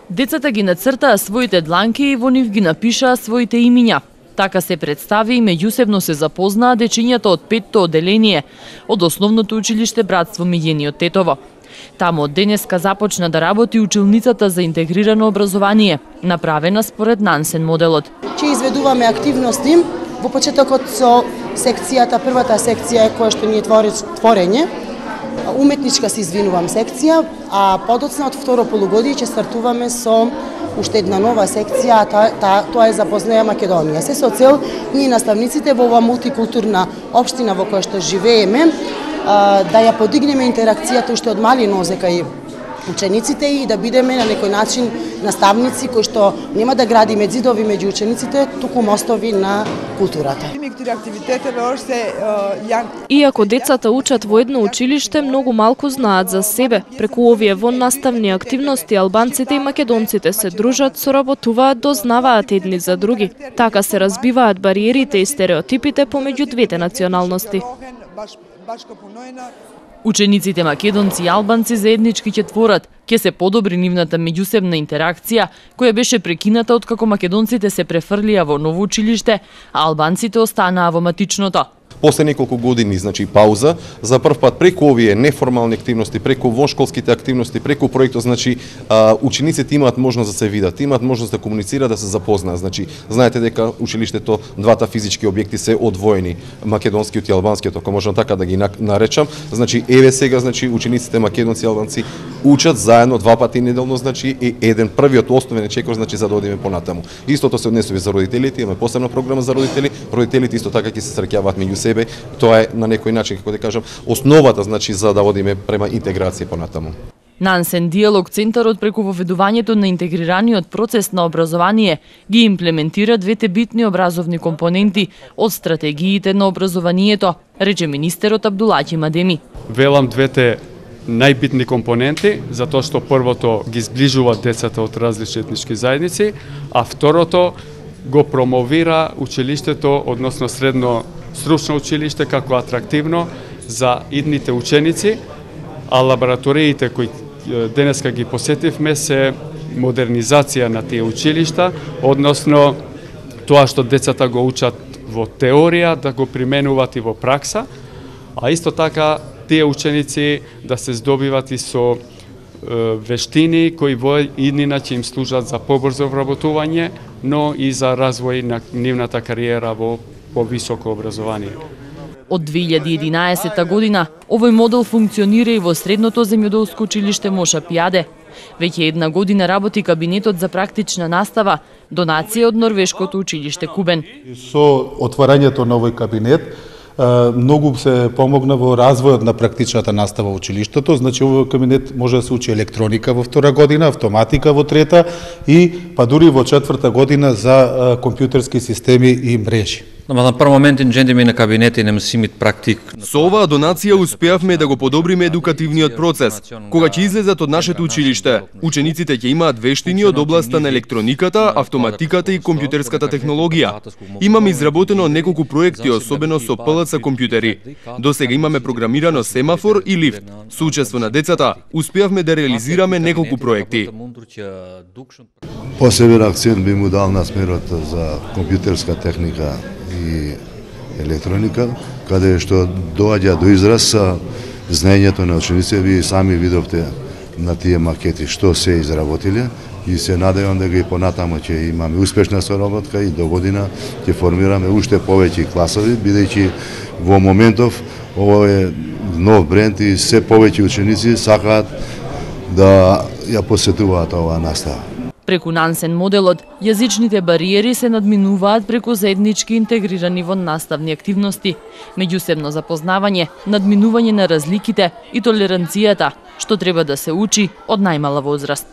Децата ги нацртаа своите дланки и во нив ги напишаа своите имиња. Така се представи и меѓусебно се запознаа дечињата од 5-то одделение од Основното училиште Братство Мијени од Тетово. Таму од денеска започна да работи училницата за интегрирано образование, направена според Нансен моделот. Ќе изведуваме активности во почетокот со секцијата, првата секција која што ни е творење, уметничка се извинувам секција, а подоцна од второ полугодие ќе стартуваме со уште една нова секција, тоа е Запознаја Македонија. Се со цел ние наставниците во оваа мултикултурна општина во која што живееме, да ја подигнеме интеракцијата уште од мали нозе кај учениците и да бидеме на некој начин наставници кои што нема да градиме зидови меѓу учениците, туку мостови на културата. Иако децата учат во едно училиште, многу малку знаат за себе. Преку овие воннаставни активности албанците и македонците се дружат, соработуваат, дознаваат едни за други. Така се разбиваат бариерите и стереотипите помеѓу двете националности. Учениците македонци и албанци заеднички ќе творат, ќе се подобри нивната меѓусебна интеракција, која беше прекината откако македонците се префрлија во ново училиште, а албанците останаа во матичното. После неколку години, значи пауза, за прв пат преку овие неформални активности, преку воншколските активности, преку проектот, значи учениците имаат можност да се видат, имаат можност да комуницираат, да се запознаат. Значи, знаете дека училиштето, двата физички објекти се одвоени, македонскиот и албанскиот, ако можам така да ги наречам. Значи, еве сега, значи учениците македонци и албанци учат заедно два пати неделно, значи и еден првиот основен чекор, значи за да одиме понатаму. Истото се однесува за родителите, имаме посебна програма за родители. Родителите исто така ќе се среќаваат меѓу себе. Тоа е на некој начин, како да кажам, основата, значи, за да одиме према интеграција понатаму. Нансен диалог центарот преку воведувањето на интегрираниот процес на образование ги имплементира двете битни образовни компоненти од стратегиите на образованието, рече министерот Абдулаќи Мадеми. Велам двете најбитни компоненти, затоа што првото ги зближува децата од различни етнички заедници, а второто го промовира училиштето, односно средно стручно училиште како атрактивно за идните ученици, а лабораториите кои денеска ги посетивме се модернизација на тие училишта, односно тоа што децата го учат во теорија да го применуваат и во пракса, а исто така тие ученици да се здобиват и со вештини кои во иднина ќе им служат за побрзо вработување, но и за развој на нивната кариера во повисоко образование. Од 2011 година овој модел функционира и во средното земјоделско училиште Моша Пјаде. Веќе една година работи кабинетот за практична настава, донација од норвешкото училиште Кубен. Со отварањето на овој кабинет многу се помогна во развојот на практичната настава во училиштето. Значи, овој кабинет може да се учи електроника во втора година, автоматика во трета и па дури во четврта година за компјутерски системи и мрежи. На прв момент инџенери на кабинети не имат практик. Со оваа донација успеавме да го подобриме едукативниот процес. Кога ќе излезат од нашето училиште, учениците ќе имаат вештини од областа на електрониката, автоматиката и компјутерската технологија. Имаме изработено неколку проекти, особено со ПЛЦ компјутери. До сега имаме програмирано семафор и лифт. Со учество на децата, успеавме да реализираме неколку проекти. Посебен акцент би му дал на смерот за компјутерска техника и електроника, каде што доаѓа до израз знаењето на учениците. Ви сами видовте на тие макети што се изработиле и се надевам да ги понатамо ќе имаме успешна соработка и до година ќе формираме уште повеќе класови, бидејќи во моментов ово е нов бренд и се повеќе ученици сакаат да ја посетуваат оваа настава. Преку Нансен моделот, јазичните бариери се надминуваат преку заеднички интегрирани во наставни активности, меѓусебно запознавање, надминување на разликите и толеранцијата, што треба да се учи од најмала возраст.